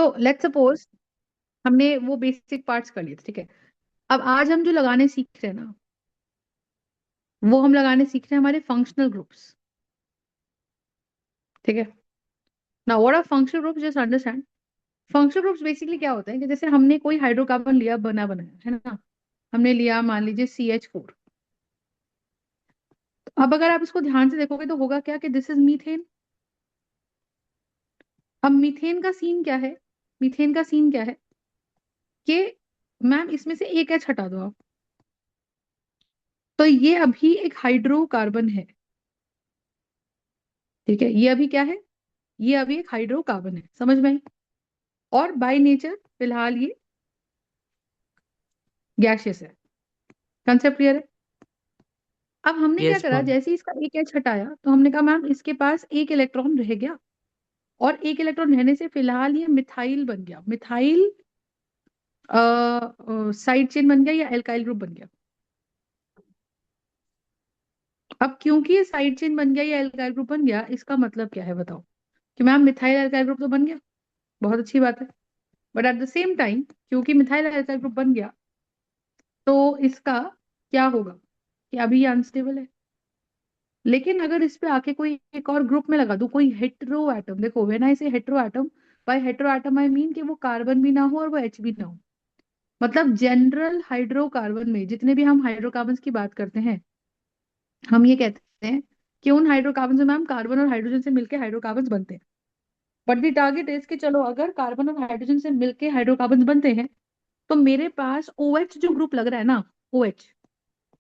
तो let's suppose हमने वो बेसिक पार्ट्स कर लिए थे, ठीक है। अब आज हम जो लगाने सीख रहे हैं ना, वो हम लगाने सीख रहे हैं हमारे फंक्शनल ग्रुप्स, ठीक है। Now what are functional groups, just understand. Functional groups basically क्या होते हैं कि जैसे हमने कोई हाइड्रोकार्बन लिया, बना बनाया है ना, हमने लिया मान लीजिए CH4। अब अगर आप इसको ध्यान से देखोगे तो होगा क्या कि दिस इज मीथेन। अब मीथेन का सीन क्या है, मीथेन का सीन क्या है कि मैम इसमें से एक एच हटा दो आप, तो ये अभी एक हाइड्रोकार्बन है, ठीक है। ये अभी क्या है, ये अभी एक हाइड्रोकार्बन है, समझ में आई। और बाय नेचर फिलहाल ये गैसियस है। कंसेप्ट क्लियर है। अब हमने क्या यस करा, मैम। जैसे ही इसका एक एच हटाया तो हमने कहा मैम इसके पास एक इलेक्ट्रॉन रह गया, और एक इलेक्ट्रॉन रहने से फिलहाल ये मिथाइल बन गया। मिथाइल साइड चेन बन गया या एल्काइल ग्रुप बन गया। अब क्योंकि ये साइड चेन बन गया या एल्काइल ग्रुप बन गया, इसका मतलब क्या है बताओ, कि मैम मिथाइल एल्काइल ग्रुप तो बन गया, बहुत अच्छी बात है। But at the same time क्योंकि मिथाइल एल्काइल ग्रुप बन गया, तो इसका क्या होगा कि अभी ये अनस्टेबल है। लेकिन अगर इस पे आके कोई एक और ग्रुप में लगा दूं, कोई हेटेरो एटम, देखो when I say hetero atom, by hetero atom I mean कि वो कार्बन भी ना हो और वो एच भी ना हो। मतलब जनरल हाइड्रोकार्बन में जितने भी हम हाइड्रोकार्बन्स की बात करते हैं, हम ये कहते हैं कि उन हाइड्रोकार्बन में मैम कार्बन और हाइड्रोजन से मिलकर हाइड्रोकार्बन बनते हैं। बट द टारगेट इज कि चलो अगर कार्बन और हाइड्रोजन से मिलके हाइड्रोकार्बन बनते हैं, तो मेरे पास OH जो ग्रुप लग रहा है ना, OH,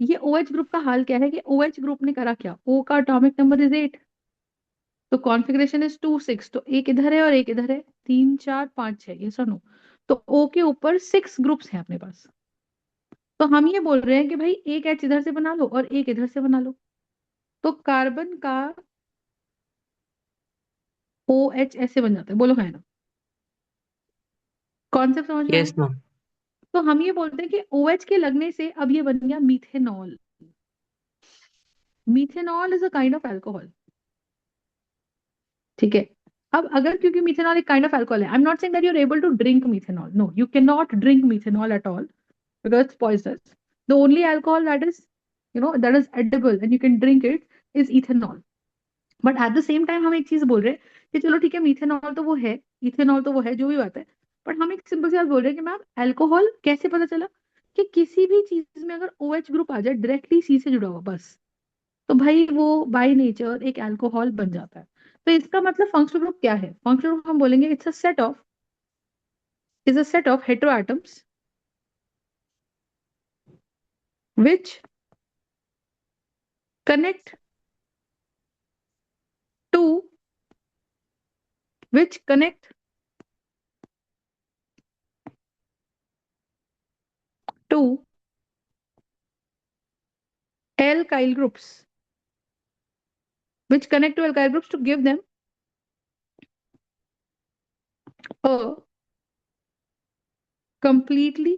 ये OH ग्रुप का हाल क्या है कि OH ग्रुप ने करा क्या, O का एटॉमिक नंबर इज 8, तो कॉन्फ़िगरेशन इज 2 6, तो एक इधर है और एक इधर है, 3 4 5 6, ये सुनो। तो O के ऊपर 6 ग्रुप्स हैं अपने पास। तो हम ये बोल रहे हैं कि भाई एक H इधर से बना लो और एक इधर से बना लो, तो कार्बन का OH ऐसे बन जाता है, बोलो है ना, कॉन्सेप्ट समझ में आया। Yes ma'am. तो हम ये बोलते हैं कि OH के लगने से अब ये बन गया methanol. Methanol is a kind of alcohol, ठीक है। अब अगर क्योंकि मीथेनॉल एक काइंड ऑफ अल्कोहल है, I am not saying that you are able to drink methanol, no you can not drink methanol at all because it's poisonous. The only alcohol that is, that is edible and you can drink it is ethanol. But at the same time हम एक चीज बोल रहे हैं कि चलो ठीक है, मीथेनॉल तो वो है, इथेनॉल तो वो है, जो भी बात है। बट हम एक सिंपल सी बात बोल रहे हैं कि मैम अल्कोहल कैसे पता चला, कि किसी भी चीज में अगर OH ग्रुप आ जाए डायरेक्टली C से जुड़ा हुआ बस, तो भाई वो बाय नेचर एक अल्कोहल बन जाता है। तो इसका मतलब फंक्शनल ग्रुप क्या है, फंक्शनल ग्रुप हम बोलेंगे it's a set of, is a set of hetero atoms which connect to which connect to alkyl groups, which connect to alkyl groups to give them a completely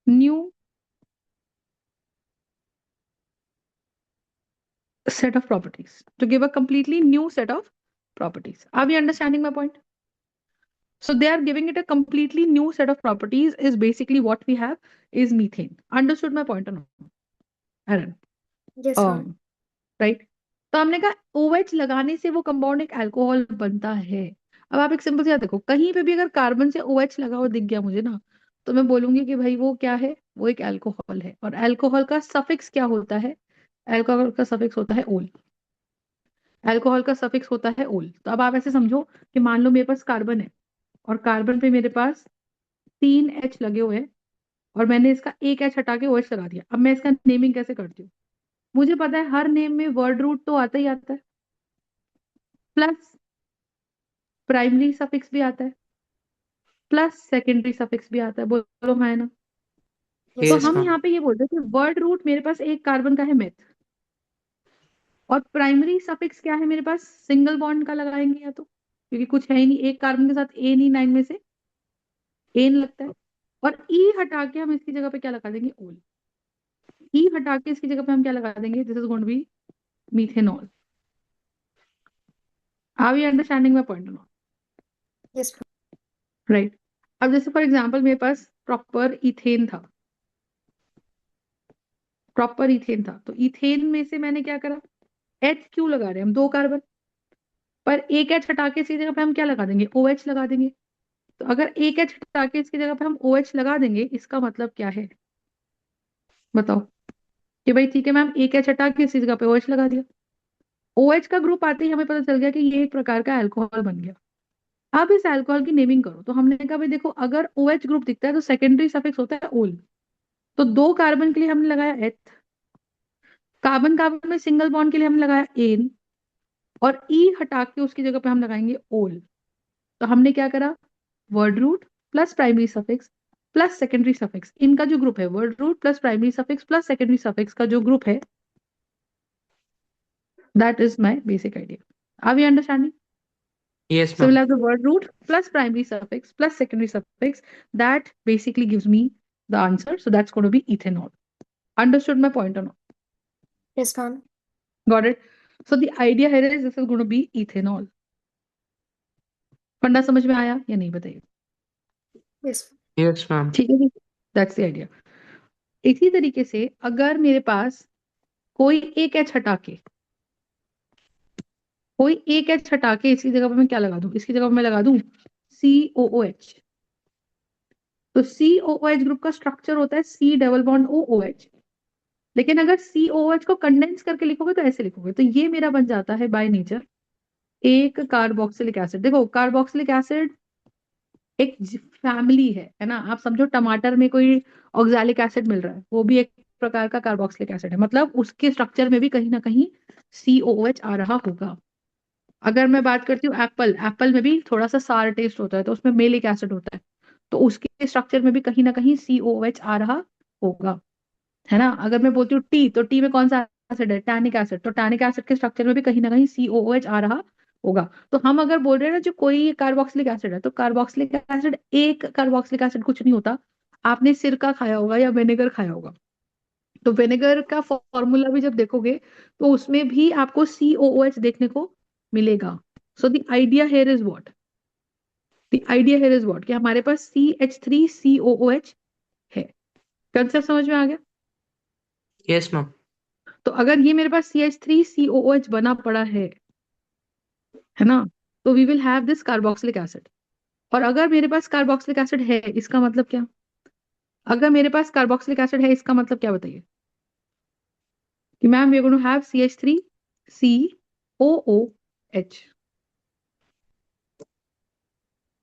new set of properties. To give a completely new set of properties. Are we understanding my point? So they are giving it a completely new set of properties is basically what we have is methane. Understood my point or not, Aaron? Yes ma'am. Um, right. तो हमने कहा OH लगाने से वो compound एक alcohol बनता है। अब आप एक सिंपल सी बात देखो, कहीं पे भी अगर कार्बन से OH लगा हुआ दिख गया मुझे ना, तो मैं बोलूंगी कि भाई वो क्या है, वो एक अल्कोहल है। और अल्कोहल का सफिक्स क्या होता है, अल्कोहल का सफिक्स होता है ओल। अल्कोहल का सफिक्स होता है ओल। तो अब आप ऐसे समझो कि मान लो मेरे पास कार्बन है, और कार्बन पे मेरे पास 3 H लगे हुए हैं, और मैंने इसका एक H हटा के OH लगा दिया। अब मैं इसका नेमिंग कैसे करती हूँ, मुझे पता है हर नेम में वर्ड रूट तो आता ही आता है, प्लस प्राइमरी सफिक्स भी आता है, प्लस सेकेंडरी सफिक्स भी आता है, बोलो हाँ है ना। यस तो यस हम मैम। मैम। यहाँ पे ये बोलते हैं कि वर्ड रूट मेरे पास एक कार्बन का है मेथ, और प्राइमरी सफिक्स क्या है मेरे पास, सिंगल बॉन्ड का लगाएंगे या तो, क्योंकि कुछ है ही नहीं, एक कार्बन के साथ ए नहीं, 9 में से एन लगता है। और ई हटा के हम इसकी जगह पे क्या लगा देंगे, ओल। ई हटा के इसकी जगह पे हम क्या लगा देंगे, this is going to be methanol. Are we understanding my point? Yes, ma'am. Right. अब जैसे फॉर एग्जाम्पल मेरे पास प्रॉपर इथेन था, प्रॉपर इथेन था, तो इथेन में से मैंने क्या करा, एच क्यों लगा रहे हैं हम, दो कार्बन, पर एक एच हटा के इसकी जगह पे हम क्या लगा देंगे, ओ एच लगा देंगे। तो अगर एक एच हटा के इसकी जगह पे हम ओ एच लगा देंगे, इसका मतलब क्या है बताओ, कि भाई ठीक है मैम, एक एच हटा के इसी जगह पे ओ एच लगा दिया, ओ एच का ग्रुप आते ही हमें पता चल गया कि ये एक प्रकार का अल्कोहल बन गया। अब इस अल्कोहल की नेमिंग करो, तो हमने कहा भाई देखो, अगर ओ एच ग्रुप दिखता है तो सेकेंडरी सफिक्स होता है ओल, तो दो कार्बन के लिए हमने लगाया एथ, कार्बन कार्बन में सिंगल बॉन्ड के लिए हमने लगाया एन, और ई हटा के उसकी जगह पे हम लगाएंगे ओल। तो हमने क्या करा, word root plus primary suffix plus secondary suffix, इनका जो ग्रुप है, word root plus primary suffix plus secondary suffix का जो ग्रुप है, that is my basic idea. Are we understanding? Yes, So we'll ma'am. have the word root plus primary suffix plus secondary suffix. That basically gives me the answer. So that's going to be ethanol. Understood my point or not? Yes, ma'am. Got it? So the idea here is this is going to be ethanol. फंडा समझ में आया या नहीं बताइए? Yes. Yes, ma'am. ठीक है जी, that's the idea. इसी तरीके से अगर मेरे पास कोई एक एच हटा के, कोई एक एच हटा के इसकी जगह पर मैं क्या लगा दूं, इसकी जगह पर मैं लगा दूं सी ओ ओ एच, तो C O O H group का स्ट्रक्चर होता है C double bond O O H, लेकिन अगर सी ओ एच को कंडेंस करके लिखोगे तो ऐसे लिखोगे, तो ये मेरा बन जाता है बाय नेचर एक कार्बोक्सिलिक एसिड। देखो कार्बोक्सिलिक एसिड एक फैमिली है ना, आप समझो टमाटर में कोई ऑक्सैलिक एसिड मिल रहा है, वो भी एक प्रकार का कार्बोक्सिलिक एसिड है, मतलब उसके स्ट्रक्चर में भी कहीं ना कहीं सी ओ एच आ रहा होगा। अगर मैं बात करती हूँ एप्पल, एप्पल में भी थोड़ा सा सार टेस्ट होता है, तो उसमें मेलिक एसिड होता है, तो उसके स्ट्रक्चर में भी कहीं ना कहीं सी ओ एच आ रहा होगा, है ना। अगर मैं बोलती हूँ टी, तो टी में कौन सा एसिड है, टैनिक एसिड, तो टैनिक एसिड के स्ट्रक्चर में भी कहीं ना कहीं COOH आ रहा होगा। तो हम अगर बोल रहे हैं ना जो कोई कार्बोक्सिलिक एसिड है, तो कार्बोक्सिलिक एसिड, एक कार्बोक्सिलिक एसिड कुछ नहीं होता। आपने सिरका खाया होगा या विनेगर खाया होगा, तो विनेगर का फॉर्मूला भी जब देखोगे तो उसमें भी आपको COOH देखने को मिलेगा। सो the idea here is what, the idea here is what, कि हमारे पास CH3COOH है। कंसेप्ट समझ में आ गया? Yes, ma'am. तो अगर ये मेरे पास CH3COOH बना पड़ा है ना, तो we will have this carboxylic acid. और अगर मेरे पास कार्बोक्सिलिक एसिड है, इसका मतलब क्या, अगर मेरे पास कार्बोक्सिलिक एसिड है इसका मतलब क्या बताइए, कि ma'am we are going to have CH3COOH।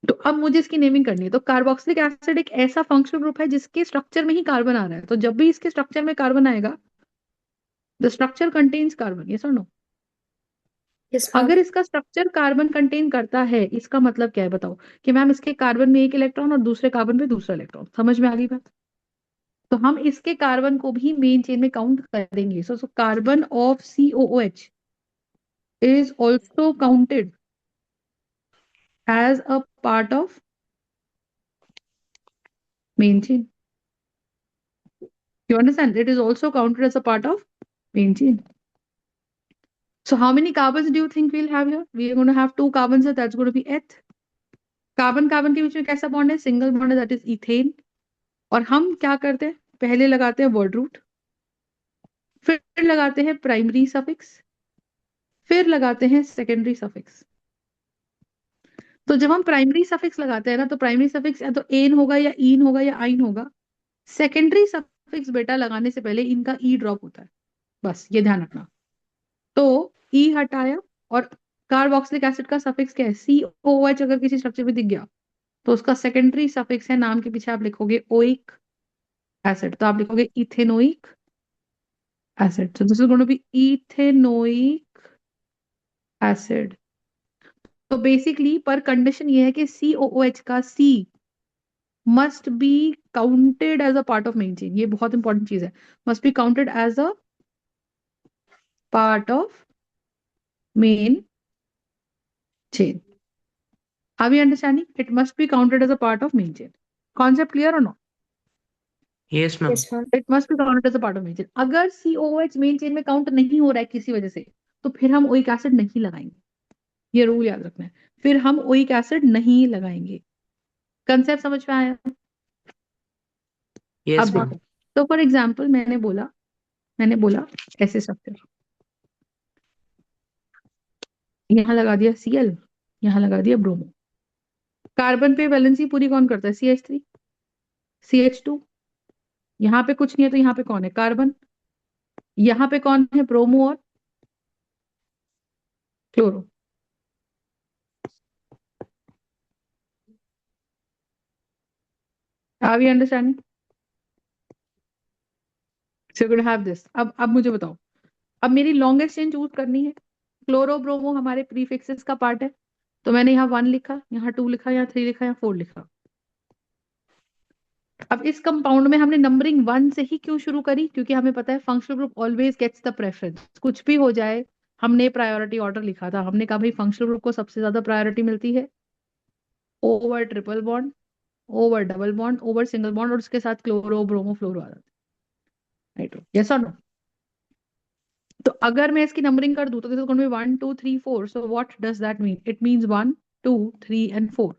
तो अब मुझे इसकी नेमिंग करनी है। तो कार्बोक्सिलिक एसिड एक ऐसा फंक्शनल ग्रुप है जिसके स्ट्रक्चर में ही कार्बन आ रहा है, तो जब भी इसके स्ट्रक्चर में कार्बन आएगा, the structure contains carbon, yes और नो? Yes, अगर ma'am. इसका स्ट्रक्चर कार्बन कंटेन करता है, इसका मतलब क्या है बताओ, कि मैम इसके कार्बन में एक इलेक्ट्रॉन और दूसरे कार्बन में दूसरा इलेक्ट्रॉन। समझ में आ गई बात? तो हम इसके कार्बन को भी मेन चेन में काउंट करेंगे। So carbon of COOH is also counted as a part of main chain. You understand? It is also counted as a part of main chain. So how many carbons do you think we'll have here? We are going to have two carbons here. That's going to be H. Carbon carbon के बीच में कैसा bond है, single bond है, that is ethane. और हम क्या करते हैं, पहले लगाते हैं वर्ड रूट, फिर लगाते हैं प्राइमरी सफिक्स, फिर लगाते हैं सेकेंडरी सफिक्स। तो जब हम प्राइमरी सफिक्स लगाते हैं ना, तो प्राइमरी सफिक्स या तो एन होगा या ईन होगा या आइन होगा। सेकेंडरी सफिक्स बेटा लगाने से पहले इनका ई ड्रॉप होता है, बस ये ध्यान रखना। तो ई हटाया, और कार्बोक्सिलिक एसिड का सफिक्स क्या है, COOH अगर किसी स्ट्रक्चर में दिख गया, तो उसका सेकेंडरी सफिक्स है, नाम के पीछे आप लिखोगे ओइक एसिड, तो आप लिखोगे ethanoic acid. So this is going to be ethanoic acid. तो बेसिकली पर कंडीशन ये है कि COOH का C must be counted as a part of main chain, ये बहुत इंपॉर्टेंट चीज है, must be counted as a part of main chain. Are we understanding? It must be counted as a part of main chain. Concept clear or no? Yes, ma'am. Yes, ma'am. It must be counted as a part of main chain. अगर COOH main chain में count नहीं हो रहा है किसी वजह से, तो फिर हम ओइक एसिड नहीं लगाएंगे। ये रूल याद रखना है। फिर हम ओइक एसिड नहीं लगाएंगे। कंसेप्ट समझ में आया? yes अब ma'am, देखो, तो फॉर एग्जाम्पल मैंने बोला ऐसे स्ट्रक्चर, यहाँ लगा दिया Cl, यहाँ लगा दिया ब्रोमो। कार्बन पे वैलेंसी पूरी कौन करता है? CH3, CH2। यहाँ पे कुछ नहीं है तो यहाँ पे कौन है? कार्बन। यहाँ पे कौन है? ब्रोमो और chloro. Are we understanding? So you have this. अब मुझे बताओ, अब मेरी लॉन्गेस्ट चेन चूज करनी है। क्लोरो ब्रोमो हमारे प्रीफिक्सेस का पार्ट है, तो मैंने यहाँ 1 लिखा, यहाँ 2 लिखा, यहाँ 3 लिखा, यहाँ 4 लिखा। अब इस कंपाउंड में हमने नंबरिंग 1 से ही क्यों शुरू करी? क्योंकि हमें पता है functional group always gets the preference, कुछ भी हो जाए। हमने प्रायोरिटी ऑर्डर लिखा था, हमने कहा भाई फंक्शनल ग्रुप को सबसे ज्यादा प्रायोरिटी मिलती है over triple bond, over double bond, over single bond, और उसके साथ क्लोरो ब्रोमो फ्लोरो आ जाता है। राइट? यस और नो? तो अगर मैं इसकी नंबरिंग कर दूं तो this is going to be 1 2 3 4। So what does that mean? It means 1 2 3 and 4।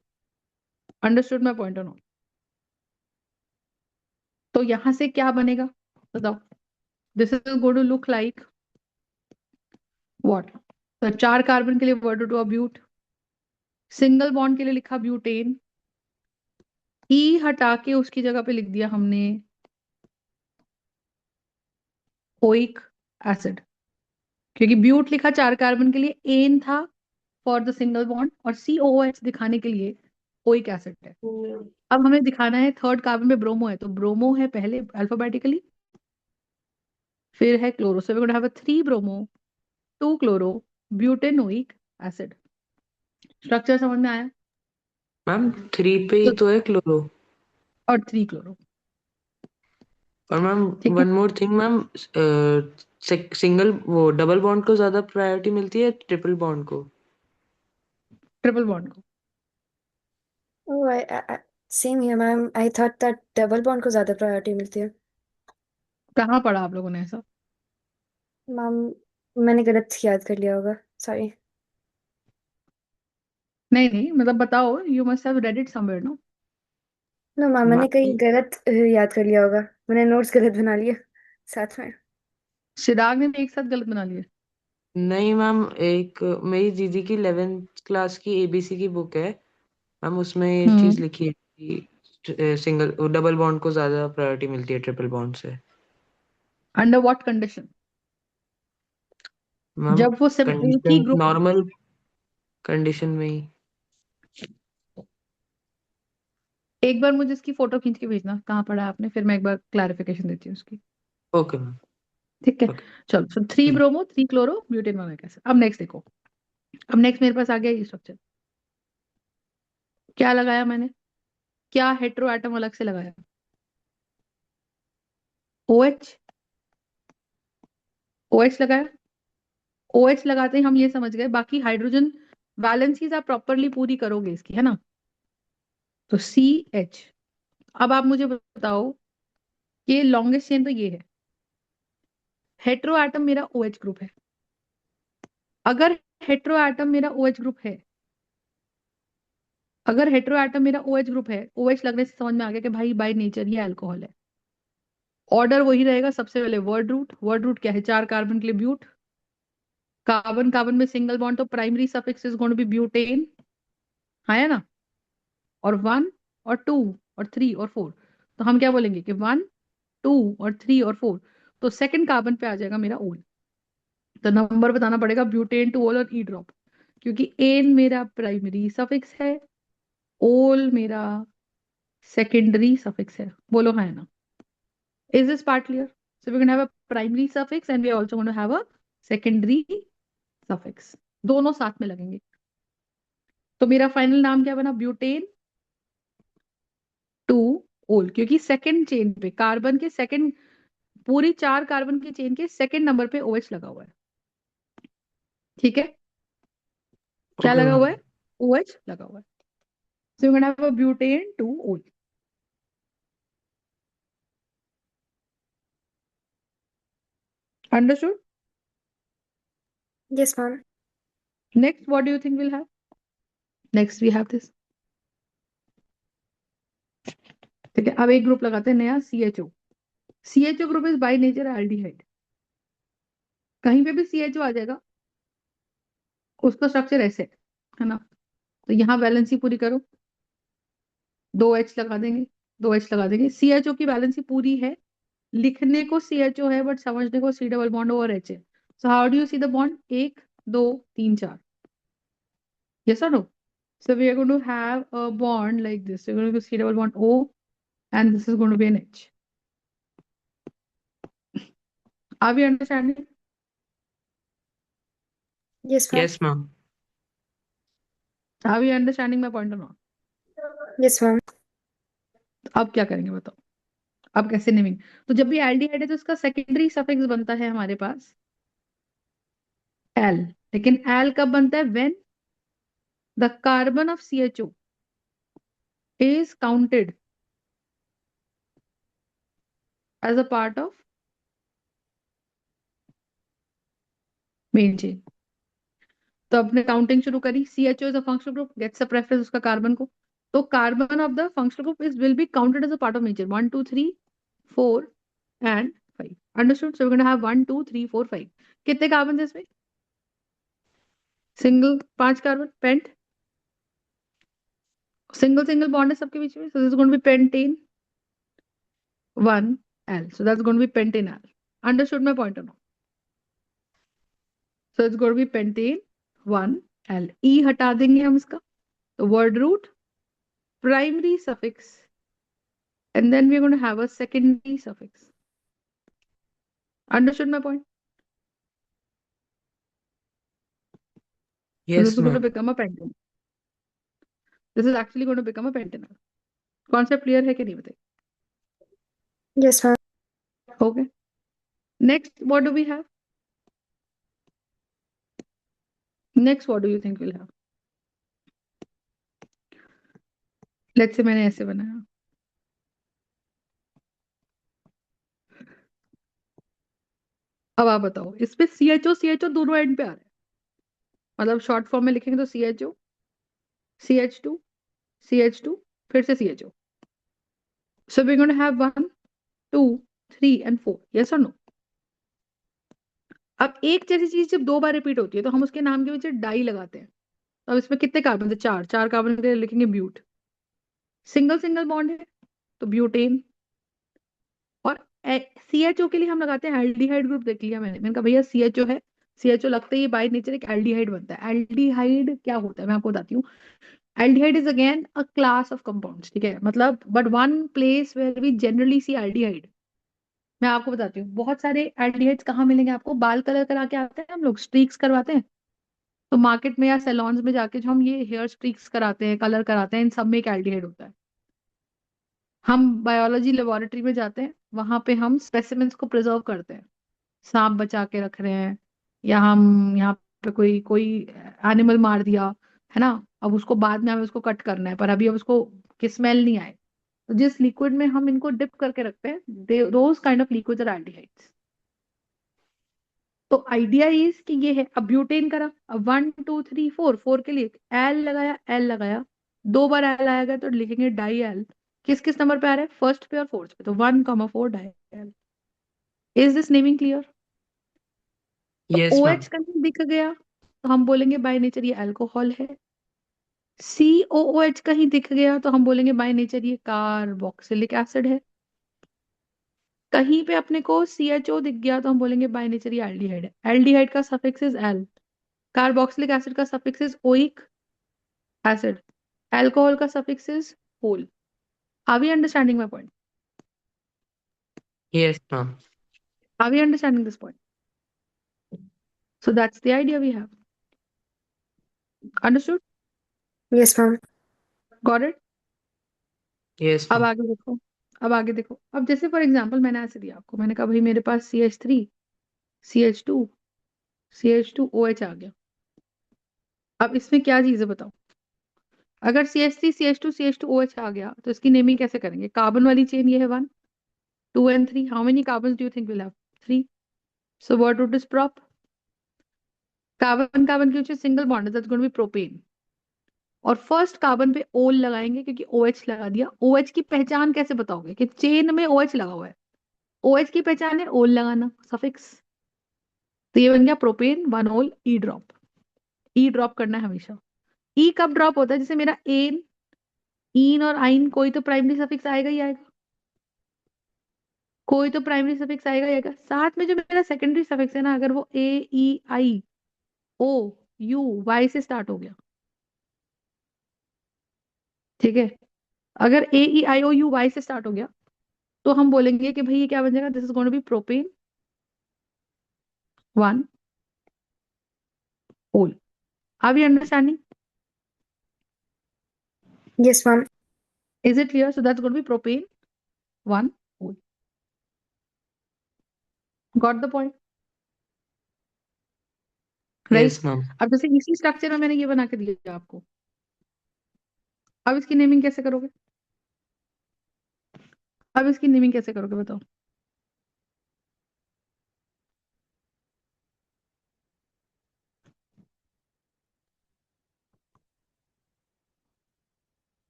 Understood my point or not? तो यहां से क्या बनेगा बताओ? This is going to look like what? तो 4 कार्बन के लिए word root but, single bond के लिए लिखा ब्यूटेन, ई हटा के उसकी जगह पे लिख दिया हमने ओइक एसिड। क्योंकि ब्यूट लिखा 4 कार्बन के लिए, एन था फॉर द सिंगल बॉन्ड, और COOH दिखाने के लिए ओइक एसिड है। अब हमें दिखाना है थर्ड कार्बन पे ब्रोमो है, तो ब्रोमो है पहले अल्फाबेटिकली, फिर है chloro. So we gonna have 3 bromo 2 chloro butanoic acid. Structure समझ में आया? मैम 3 पे ही तो तो है क्लोरो। और 3 क्लोरो। और मैम ठीक है, one more thing ma'am, single वो डबल बॉन्ड को ज्यादा प्रायोरिटी मिलती है ट्रिपल बॉन्ड को? ट्रिपल बॉन्ड को। Oh, same here, ma'am. I thought that double bond को ज्यादा प्रायोरिटी मिलती है। कहाँ पढ़ा आप लोगों ने ऐसा? मैम, मैंने गलत याद कर लिया होगा, सॉरी। नहीं नहीं, मतलब बताओ, you must have read it somewhere no? No ma'am, मैंने कहीं मैम गलत याद कर लिया होगा। मैंने नोट्स गलत बना लिए साथ में। चिराग ने भी एक साथ गलत बना लिया। नहीं मैम, एक मेरी दीदी की 11th क्लास की एबीसी की बुक है मैम, उसमें ये चीज हम्म। लिखी है कि सिंगल डबल बॉन्ड को ज्यादा प्रायोरिटी मिलती है ट्रिपल बॉन्ड से। Under what condition? मैम जब वो सिर्फ एक ही कंडीशन ग्रुप। नॉर्मल कंडीशन में ही। एक बार मुझे इसकी फोटो खींच के भेजना कहाँ पढ़ा है आपने, फिर मैं एक बार क्लैरिफिकेशन देती हूँ उसकी। Okay ma'am. ठीक है, ओके। चलो। सो 3 ब्रोमो 3 क्लोरो ब्यूटेन 1 एसिड। अब नेक्स्ट देखो, अब नेक्स्ट मेरे पास आ गया ये स्ट्रक्चर। क्या लगाया मैंने? क्या हेटेरो एटम अलग से लगाया? OH। OH लगाया। OH लगाते ही हम ये समझ गए, बाकी हाइड्रोजन वैलेंसीज आप प्रॉपरली पूरी करोगे इसकी, है ना? तो CH। अब आप मुझे बताओ, ये लॉन्गेस्ट चेन तो ये है, हेटेरो एटम मेरा OH ग्रुप है। अगर हेटेरो एटम मेरा OH ग्रुप है, अगर हेटेरो एटम मेरा OH ग्रुप है, OH लगने से समझ में आ गया कि भाई बाय नेचर ये अल्कोहल है। ऑर्डर वही रहेगा, सबसे पहले वर्ड रूट क्या है? 4 कार्बन के लिए ब्यूट, कार्बन कार्बन में सिंगल बॉन्ड, तो primary suffix is going to be butane, है ना? और 1 और 2 और 3 और 4, तो हम क्या बोलेंगे कि 1 2 और 3 और 4। तो सेकंड कार्बन पे आ जाएगा मेरा ओल। तो नंबर बताना पड़ेगा ब्यूटेन टू ओल और ई ड्रॉप, क्योंकि एन मेरा प्राइमरी सफिक्स है, ओल मेरा सेकेंडरी सफिक्स है। बोलो है ना? Is this part clear? So we're going to have a primary suffix and we're also going to have a secondary suffix. दोनों साथ में लगेंगे। तो मेरा फाइनल नाम क्या बना? ब्यूटेन टू ओल, क्योंकि सेकंड चेन पे कार्बन के सेकंड, पूरी 4 कार्बन की चेन के सेकंड नंबर पे OH लगा हुआ है। ठीक है, क्या ओके लगा मैम। हुआ है? OH लगा हुआ है। So we're going to have a butane to ol. Understood? Yes ma'am. Next, what do you think we'll have? Next we have this. ठीक है, अब एक ग्रुप लगाते हैं नया, CHO. CHO group is by nature aldehyde. कहीं पे भी CHO आ जाएगा, उसका स्ट्रक्चर ऐसे है ना. तो यहाँ वैलेंसी पूरी करो, 2H लगा देंगे, 2H लगा देंगे. CHO की वैलेंसी पूरी है, लिखने को CHO है बट समझने को C double bond over H है. So how do you see the bond? 1 2 3 4. Yes or no? So we are going to have a bond like this. We're going to C double bond O, and this is going to be an H. Are we understanding? Yes, ma'am. Yes, ma'am. Are we understanding my point or not? Yes, ma'am. अब क्या करेंगे बताओ? अब कैसे naming? तो जब भी aldehyde है तो उसका सेकेंडरी सफिक्स बनता है हमारे पास एल. लेकिन एल कब बनता है? When the carbon of CHO is counted as a part of main chain. तो अपने काउंटिंग शुरू करी. CHO is a functional group, gets a preference उसका कार्बन को. तो carbon of the functional group is will be counted as a part of main chain. 1 2 3 4 and 5. Understood? So we gonna have 1 2 3 4 5. कितने carbon है इसमें? Single 5 carbon. Pent single single bond है सबके बीच में. So this is going to be pentane 1L. So that's going to be pentanal. Understood my point or not? So it's going to be pentane 1L. E हटा देंगे हम इसका. तो word root, primary suffix, and then we're going to have a secondary suffix. Understood my point? So this Yes, is going to ma'am. become a pentanal. This is actually going to become a pentanal. Concept clear है कि नहीं बताइए? Yes, ma'am. Okay. Next, what do we have? Next, what do you think we'll have? Let's say मैंने ऐसे बनाया. अब आप बताओ, इस पे CHO दोनों एंड पे आ रहा है. मतलब शॉर्ट फॉर्म में लिखेंगे तो CHO CH2 CH2 फिर से CHO. So we're going to have 1 2 3 and 4. Yes or no? अब एक जैसी चीज जब दो बार रिपीट होती है तो हम उसके नाम के पीछे डाई लगाते हैं. तो अब इसमें कितने कार्बन थे? 4. 4 कार्बन के लिए लिखेंगे ब्यूट. सिंगल सिंगल बॉन्ड है तो ब्यूटेन. और CHO के लिए हम लगाते हैं एल्डिहाइड ग्रुप. देख लिया मैंने कहा भैया CHO है. CHO लगते ही बाय नेचर एक एल्डिहाइड बनता है. एल्डिहाइड क्या होता है मैं आपको बताती हूँ. Aldehyde is again a class of compounds. ठीक है, मतलब but one place where we generally see aldehyde. मैं आपको बताती हूँ, बहुत सारे एल्डिहाइड्स कहाँ मिलेंगे आपको. बाल कलर करा के आते हैं हम लोग, स्ट्रीक्स करवाते हैं. तो मार्केट में या सैलॉन्स में जाके जो हम ये हेयर स्ट्रीक्स कराते हैं, कलर कराते हैं, इन सब में एक एल्डिहाइड होता है. हम बायोलॉजी लेबोरेटरी में जाते हैं, वहां पे हम स्पेसिमेंस को प्रिजर्व करते हैं. सांप बचा के रख रहे हैं, या हम यहाँ पे कोई कोई एनिमल मार दिया है ना. अब उसको बाद में हमें उसको कट करना है, पर अभी अब उसको की स्मेल नहीं आए. तो जिस लिक्विड में हम इनको डिप करके रखते हैं, those kind of liquids are aldehydes. तो आइडिया इज कि ये है. अब ब्यूटेन करा. अब 1 2 3 4. 4 के लिए एल लगाया, एल लगाया. दो बार एल आएगा तो लिखेंगे डाई एल. किस किस नंबर पे आ रहा है? फर्स्ट पे और फोर्थ पे. तो 1 4 di al. Is this naming clear? तो Yes, ओ ma'am. एच कहीं दिख गया तो हम बोलेंगे बाय नेचर ये अल्कोहल है. COOH कहीं दिख गया तो हम बोलेंगे बाय नेचर ये कार्बोक्सिलिक एसिड है. कहीं पे अपने को CHO दिख गया तो हम बोलेंगे बाय नेचर ये एल्डिहाइड है. एल्डिहाइड का suffix is al. Carboxylic acid का suffix is oic acid. Alcohol का suffix is ol. Are we understanding my point? Yes, ma'am. Are we understanding this point? So that's the idea we have. Understood? Yes, ma'am. Got it? Yes, अब ma'am. आगे देखो. अब आगे देखो. अब जैसे for example मैंने ऐसे दिया आपको, मैंने कहा भाई मेरे पास CH3 CH2 CH2OH आ गया. अब इसमें क्या चीज है बताओ. अगर CH3 CH2 CH2OH आ गया तो इसकी नेमिंग कैसे करेंगे? कार्बन वाली चेन ये है 1 2 and 3. How many carbon do you think will have? 3. So what root is prop? Carbon carbon के बीच सिंगल बॉन्ड है, that's going to be propane. और फर्स्ट कार्बन पे ओल लगाएंगे क्योंकि OH लगा दिया। OH की पहचान कैसे बताओगे कि चेन में OH लगा हुआ है? OH की पहचान है ओल लगाना, सफिक्स। तो ये बन गया प्रोपेन, वन ओल, ई ड्रॉप। ई ड्रॉप करना है हमेशा। ई कब ड्रॉप होता है? जैसे मेरा एन, ईन और आइन, कोई तो प्राइमरी सफिक्स आएगा ही आएगा, कोई तो प्राइमरी सफिक्स आएगा ही आएगा। साथ में जो मेरा सेकेंडरी सफिक्स है ना, अगर वो ए, ई, आई, ओ, यू, वाई से स्टार्ट हो गया, ठीक है, अगर ए, ई, आई, ओ, यू, वाई से स्टार्ट हो गया, तो हम बोलेंगे कि भाई ये क्या बन जाएगा, this is going to be propane one ol. Are you understanding? Yes, ma'am. Is it clear? So that's going to be propane one ol. Got the point? Yes Right? Ma'am. अब जैसे इसी स्ट्रक्चर में मैंने ये बना के दिया आपको, अब इसकी नेमिंग कैसे करोगे? अब इसकी नेमिंग कैसे करोगे बताओ?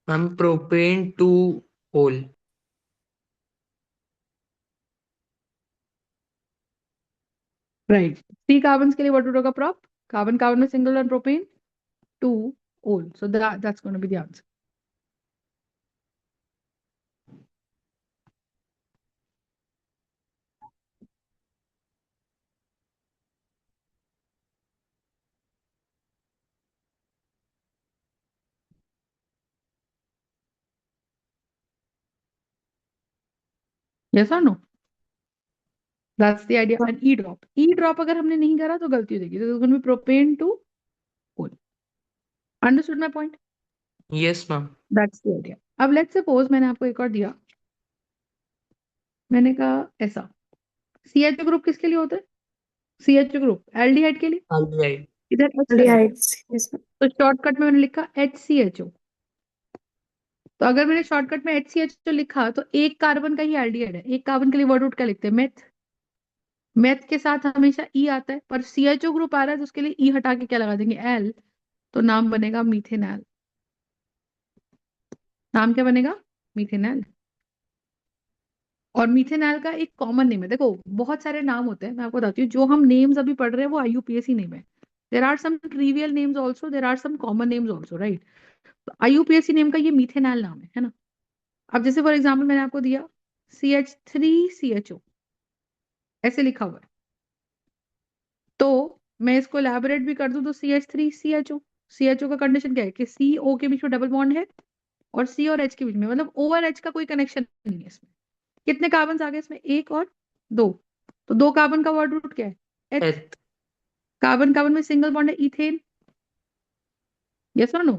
Ma'am propane two ol. Right, 3 carbon के लिए व्हाट वुड होगा प्रॉप? कार्बन कार्बन में single one propane, two ol, so that's going to be the answer. Yes और no? That's the idea. And e drop, e drop अगर हमने नहीं करा तो गलती हो जाएगी, तो going to be propane two ol. Understood my point? Yes ma'am. That's the idea. अब लेट्स सपोज मैंने आपको एक और दिया, मैंने कहा ऐसा, CH ग्रुप किसके लिए होता है? CH ग्रुप एल्डिहाइड के लिए। ऑलराइट। इधर H लगा दिया, Aldehydes. Yes, ma'am. तो शॉर्टकट में मैंने लिखा HCHO। तो अगर मैंने शॉर्टकट में HCHO लिखा तो एक कार्बन का ही एल्डिहाइड है। एक कार्बन के लिए वर्ड रूट क्या लिखते हैं? मेथ। मेथ के साथ हमेशा ई आता है, पर CHO ग्रुप आ रहा है तो उसके लिए ई हटा के क्या लगा देंगे? एल। तो नाम बनेगा मीथेनॉल। नाम क्या बनेगा? मीथेनॉल। और मीथेनॉल का एक कॉमन नेम है, देखो बहुत सारे नाम होते हैं, मैं आपको बताती हूँ, जो हम नेम्स अभी पढ़ रहे हैं वो IUPAC नेम है। There are some trivial names also, there are some common names also, right? तो IUPAC नेम का ये मीथेनॉल नाम है ना? अब जैसे फॉर एग्जाम्पल मैंने आपको दिया CH3CHO, ऐसे लिखा हुआ है, तो मैं इसको एलैबोरेट भी कर दूं तो CH3CHO। CHO का कंडीशन क्या है कि CO के बीच में डबल बॉन्ड है, और C और H के बीच में, मतलब O और H का कोई कनेक्शन नहीं है इसमें। कितने कार्बन आ गए इसमें? एक और दो, तो दो कार्बन का वर्ड रूट क्या है? H। एथ। कार्बन कार्बन में सिंगल बॉन्ड है, इथेन। यस और no?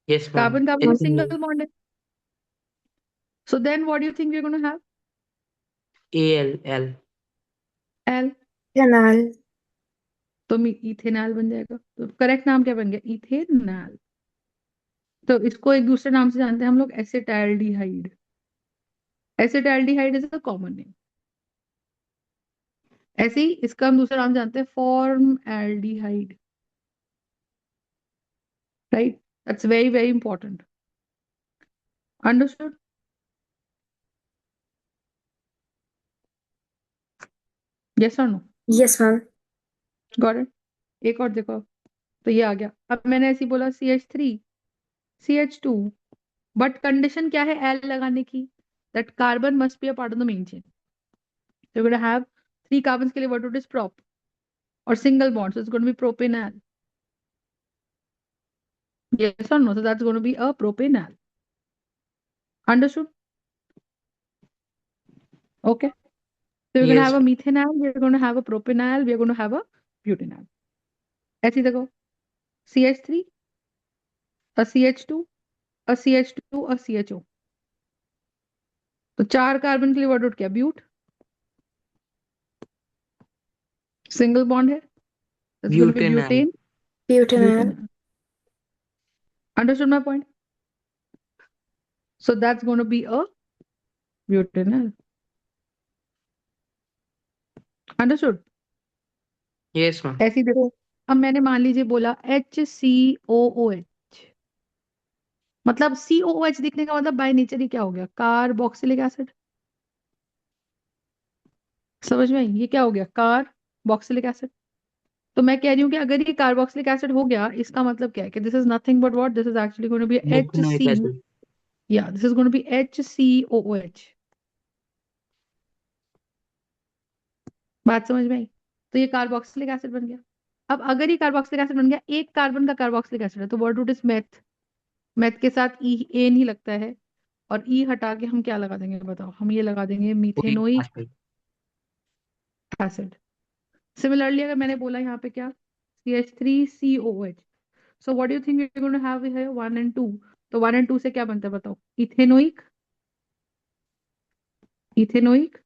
Yes ma'am. Carbon carbon में एथिलीन। सिंगल बॉन्ड है। So then what do you think we are gonna have? Al al. Al. Phenol. तो ethanol बन जाएगा। तो correct नाम क्या बन गया? इथेनॉल। तो इसको एक दूसरे नाम से जानते हैं हम लोग, acetaldehyde. Acetaldehyde is a common name. ऐसे ही इसका हम दूसरा नाम जानते हैं, formaldehyde. Right? That's very very important. Understood? Yes और no? Yes, ma'am. Got it? एक और देखो, तो ये आ गया। अब मैंने ऐसे ही बोला CH3CH2, बट कंडीशन क्या है एल लगाने की? That carbon must be a part of the main chain. So you're going to have 3 carbon के लिए what would is prop, or single bond, so it's going to be propanol. Yes or no? So that's going to be a propanol. Understood? Okay. So we're going to have yes. a methanol, we're going to have a propanol, we're going to have a butanol. ऐसे ही देखो, CH3, a CH2, a CH2, a CHO. तो 4 carbon के लिए word root क्या? But. Single bond है, it's going to be butanol. Butane, Butanol. Butanol. Understood my point? So that's going to be a butanol. Understood? Yes ma'am. ऐसी देखो, अब मैंने मान लीजिए बोला HCOOH, मतलब COOH दिखने का मतलब बाय नेचर ही क्या हो गया, कार्बोक्सिलिक एसिड। समझ में आई? ये क्या हो गया, कार्बोक्सिलिक एसिड। तो मैं कह रही हूँ कि अगर ये कार्बोक्सिलिक एसिड हो गया, इसका मतलब क्या है कि this is nothing but what, this is actually going to be methanoic HC, acid. या this is going to be HCOOH। बात समझ में आई? तो ये कार्बोक्सिलिक एसिड बन गया। अब अगर ये कार्बोक्सिलिक एसिड बन गया, एक कार्बन का कार्बोक्सिलिक एसिड है, तो word root is meth. Meth के साथ ई एन ही लगता है, और ई हटा के हम क्या लगा देंगे बताओ, हम ये लगा देंगे oic methanoic acid. Acid. Similarly अगर मैंने बोला यहाँ पे क्या, CH3COOH, so what do you think we are going to have here 1 and 2। तो 1 and 2 से क्या बनता है बताओ, इथेनोइक, इथेनोइक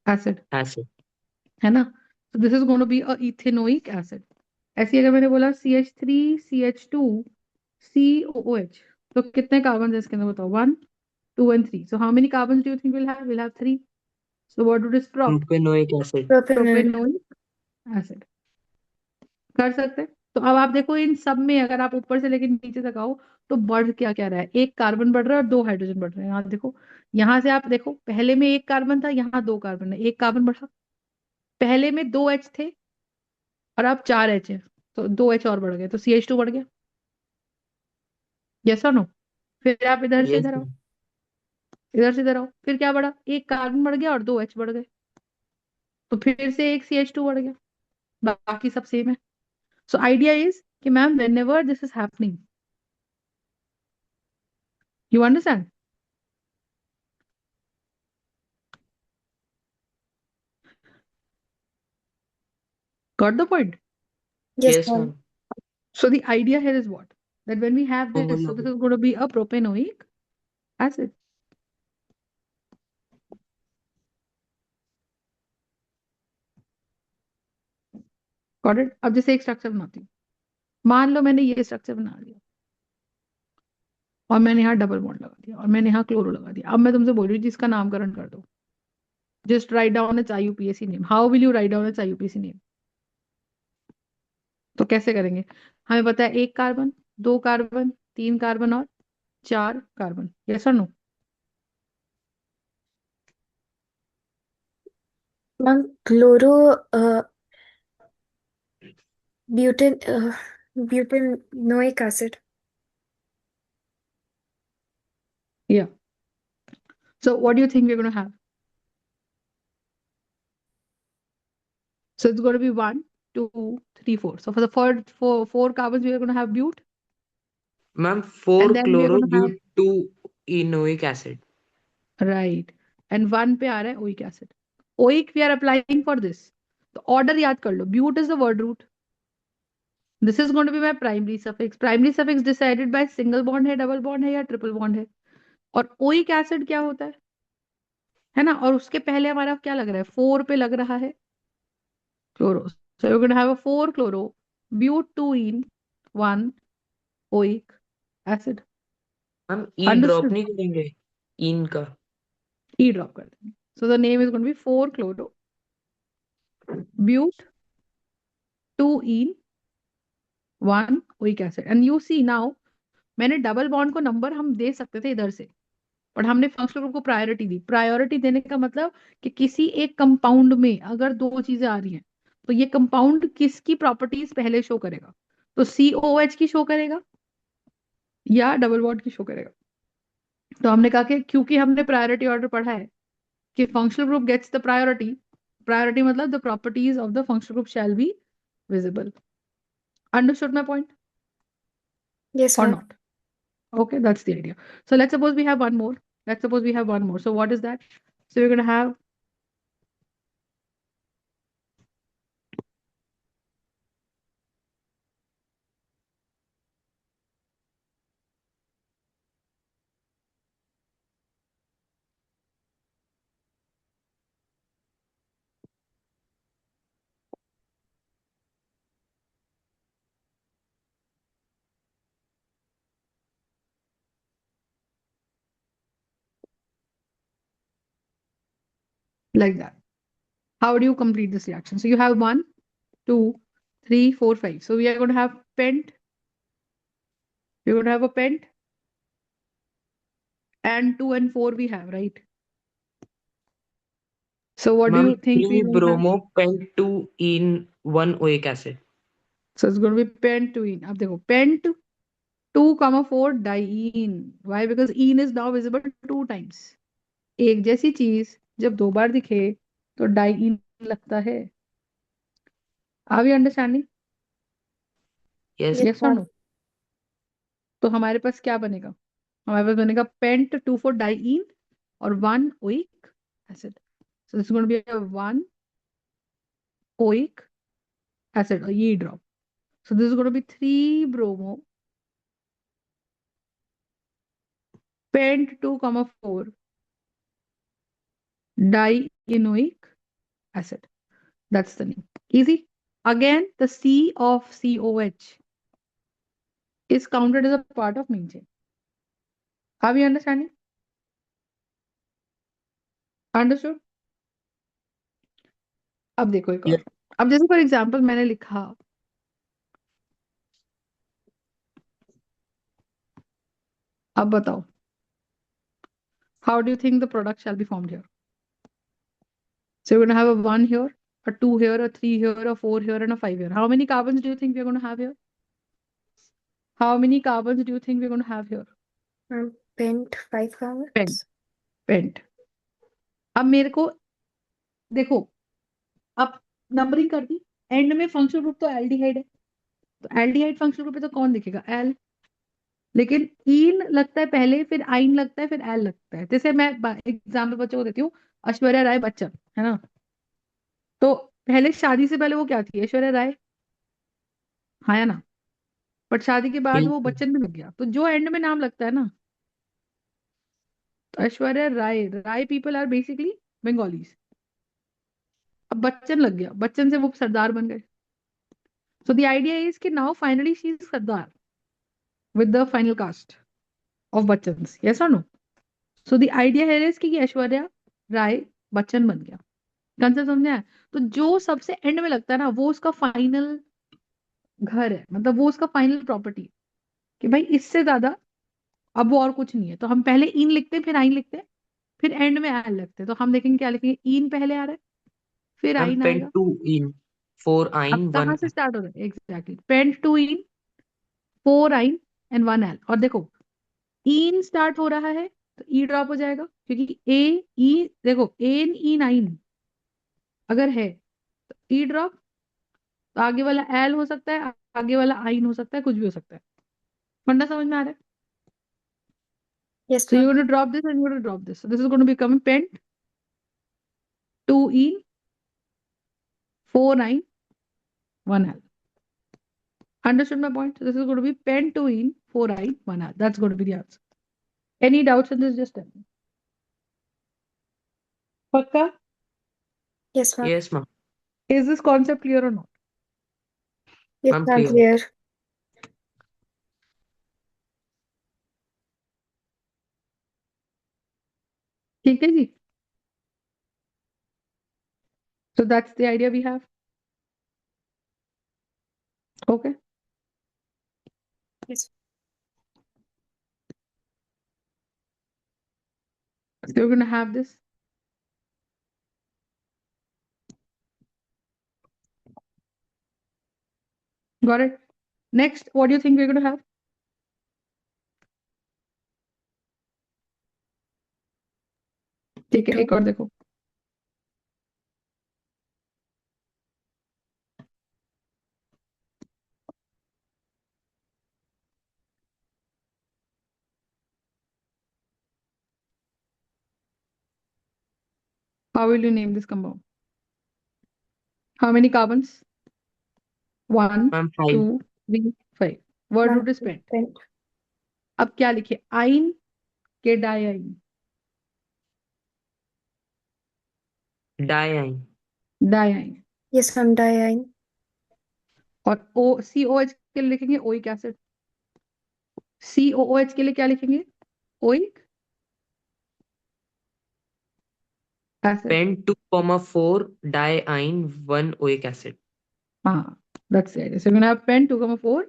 एसिड, एसिड। है ना? तो this is going to be a ethanoic acid. ऐसे ही अगर मैंने बोला CH3CH2COOH, तो कितने कार्बन है इसके अंदर बताओ, 1 2 and 3, so how many carbon do you think will have 3। So what would is prop, propanoic acid. Propanoic. Propanoic acid. कर सकते हैं। तो अब आप देखो इन सब में अगर आप ऊपर से लेकर नीचे तक आओ, तो बढ़ क्या क्या रहा है, एक कार्बन बढ़ रहा है और 2 हाइड्रोजन बढ़ रहे हैं। यहाँ देखो, यहाँ से आप देखो, पहले में एक कार्बन था, यहाँ 2 कार्बन है, एक कार्बन बढ़ा। पहले में 2 H थे और अब 4 H है, तो 2 H और बढ़ गए, तो CH2 बढ़ गया। यस और नो? फिर आप इधर से यस इधर आओ, मैम। इधर से इधर आओ, फिर क्या बढ़ा, एक कार्बन बढ़ गया और 2 H बढ़ गए, तो फिर से एक CH2 बढ़ गया। बाकी सब सेम है। सो आइडिया इज कि ma'am when ever this is happening, you understand, got the point? Yes, yes ma'am. Ma'am. So the idea here is what? That when we have this, so this overload. is going to be a propanoic acid. Got it? अब जैसे एक structure बनाती हूँ, मान लो मैंने ये structure बना लिया, और मैंने यहाँ डबल बॉन्ड लगा दिया, और मैंने यहाँ क्लोरो लगा दिया। अब मैं तुमसे बोल रही हूँ जिसका नामकरण कर दो, just write down it's IUPAC name. How will you write down it's IUPAC name? तो कैसे करेंगे? हमें पता है एक कार्बन, 2 कार्बन, 3 कार्बन और 4 कार्बन। यस और no? Ma'am, butan, butanoic acid. या, so what do you think we are gonna have? So it's going to be 1 2 3 4. So for the first four carbons, we are going to have bute, ma'am and four then we are chloro going to have, but two enoic acid. right, and 1 पे आ रहा है oic acid. Oic we are applying for this. तो order याद कर लो, bute is the word root. This is going to be my primary suffix. Primary suffix decided by single bond है, double bond है या triple bond है। और oic acid क्या होता है ना? और उसके पहले हमारा क्या लग रहा है, 4 पे लग रहा है chloro. So we're going to have a 4 chloro bute 2 in 1 oic acid. Ma'am E drop Understood? नहीं करेंगे इन का? E drop कर देंगे। So the name is going to be 4 chloro bute 2 ene 1 oic acid, and you see now, मैंने double bond को number हम दे सकते थे इधर से, बट हमने फंक्शनल ग्रुप को प्रायोरिटी दी। प्रायोरिटी देने का मतलब कि किसी एक कंपाउंड में अगर दो चीजें आ रही हैं, तो ये कंपाउंड किसकी प्रॉपर्टीज पहले शो करेगा, तो COOH की शो करेगा या डबल बॉन्ड की शो करेगा। तो हमने कहा कि क्योंकि हमने प्रायोरिटी ऑर्डर पढ़ा है कि functional group gets the priority, priority मतलब the properties of the functional group shall be visible. Understood my point Yes, or ma'am. not? Okay, that's the idea. So let's suppose we have one more. Let's suppose we have one more. So what is that? So we're going to have, like that. How do you complete this reaction? So you have 1, 2, 3, 4, 5. So we are going to have pent. We're going to have a pent, and 2 and 4 we have, right? So what do Ma'am, you think we three will have? bromo pent two in one oic acid. So it's going to be pentuene. अब देखो pent 2, 4 diene. Why? Because ene is now visible 2 times. एक जैसी चीज जब 2 बार दिखे तो diene लगता है. Are we understanding? Yes. Yes, yes or ma'am. No? तो हमारे पास क्या बनेगा? हमारे पास बनेगा पेंट 2,4 डाइइन और 1 oic acid. So this is going to be 1 oic acid और ये drop. So this is going to be 3 bromo pent 2, 4 dienoic acid. That's the name. Easy. Again, the C of COH is counted as a part of main chain. Are we understanding? Understood? अब देखो एक Yes. और. अब जैसे for example मैंने लिखा, अब बताओ, how do you think the product shall be formed here? So we're going to have a 1 here, a 2 here, a 3 here, a 4 here, and a 5 here. How many carbons do you think we're going to have here? How many carbons do you think we're going to have here? Pent 5 Pent. carbons. Pent. अब मेरे को देखो, अब numbering कर दी. And में functional group तो aldehyde है, तो एल्डिहाइड फंक्शनल ग्रुप पे तो कौन दिखेगा? एल. लेकिन ईन लगता है पहले, फिर आइन लगता है, फिर एल लगता है. जैसे मैं एग्जाम्पल बच्चों को देती हूँ. ऐश्वर्या राय बच्चन है ना, तो पहले शादी से पहले वो क्या थी? ऐश्वर्या राय. हाँ या ना? बट शादी के बाद वो बिल्कुल. बच्चन भी लग गया, तो जो एंड में नाम लगता है ना, तो ऐश्वर्या राय, राय पीपल आर बेसिकली बंगालीज. अब बच्चन लग गया, बच्चन से वो सरदार बन गए. सो द आइडिया इज कि now finally she is sardar with the final cast of Bachchan. Yes और नो? सो द आइडिया है कि ये ऐश्वर्या राय बच्चन बन गया. कंसेप्ट समझ में आया? तो जो सबसे एंड में लगता है ना, वो उसका फाइनल घर है, मतलब वो उसका फाइनल प्रॉपर्टी, कि भाई इससे ज्यादा अब वो और कुछ नहीं है. तो हम पहले इन लिखते हैं, फिर आइन लिखते हैं, फिर एंड में एल लगते हैं. तो हम देखेंगे क्या लिखेंगे. इन पहले आ रहा है, फिर मैम आइन पेंट आएगा. टू इन फोर अब आइन वन. कहाँ से स्टार्ट हो रहा है? एग्जैक्टली, पेंट 2 इन 4 आइन एंड 1 एल. और देखो, इन स्टार्ट हो रहा है तो ई ड्रॉप हो जाएगा, क्योंकि ए ई देखो एन ई 9 अगर है तो ई ड्रॉप. तो आगे वाला एल हो सकता है, आगे वाला आइन हो सकता है, कुछ भी हो सकता है. फंडा समझ में आ रहा है? Yes, So ma'am. you're going to drop this and you're going to drop this. So this is going to become pent 2 in 4 9 1 L. Understood my point? So this is going to be pent 2 in 4 I 1 L. That's going to be the answer. Any doubts in this? Just tell me. Pakka? Yes, ma'am. Yes, ma'am. Is this concept clear or not? Yes, Ma'am, ma'am. clear. Clear. ठीक है जी. So that's the idea we have. Okay. Yes. So you're going to have this. Got it? Next, what do you think we're going to have? ठीक है, Two. एक और देखो. How will you name this compound? How many carbons? 1, Ma'am, 5. 2, 3, 5. Word Ma'am, root is pent. pent. अब क्या लिखे? आइन के डाइआइन? Diene. डाइआइन. Yes, ma'am. Diene. और ओ सी ओ एच के लिए लिखेंगे ओइक एसिड. सी ओ एच के लिए क्या लिखेंगे? Oic acid. Pen 2,4 diene 1 oic acid. That's the idea. So you're gonna have pen 2,4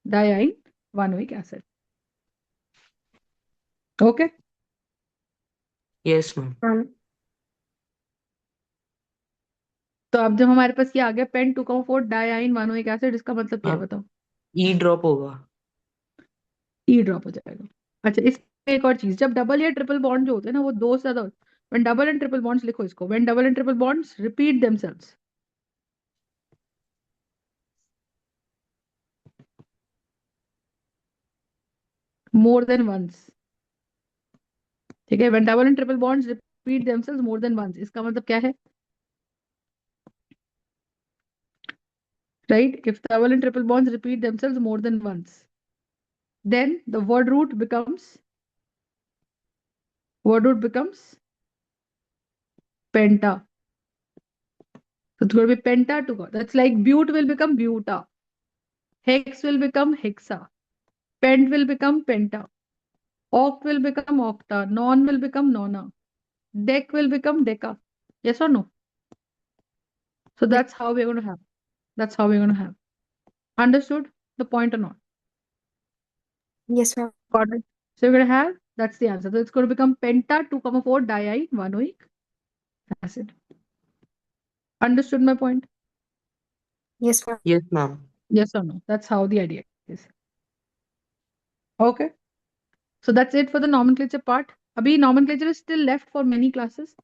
diene 1 oic acid. Okay. Yes, ma'am. तो अब जब हमारे पास ये आ गया पेन 2,4 डाइआइन 1 ओइक एसिड, इसका मतलब क्या है अब बताओ? ई ड्रॉप होगा. ई ड्रॉप हो जाएगा. अच्छा, इसमें एक और चीज, जब डबल या ट्रिपल बॉन्ड जो होते हैं ना वो दो से ज्यादा when double and triple bonds, लिखो इसको, when double and triple bonds repeat themselves, more than once. ठीक है, when double and triple bonds repeat themselves more than once, इसका मतलब क्या है? Right, if double and triple bonds repeat themselves more than once, then the word root becomes penta. So it's going to be penta to go. That's like but will become buta, hex will become hexa, pent will become penta, oct will become octa, non will become nona, dec will become deca. Yes or no? So that's how we're going to have. That's how we're going to have. Understood the point or not? Yes, ma'am. Got it. So we're going to have, that's the answer. So it's going to become penta 2,4 diine 1 oic acid. Understood my point? Yes, ma'am. Yes, ma'am. Yes or no? That's how the idea is. Okay. So that's it for the nomenclature part. Abhi nomenclature is still left for many classes.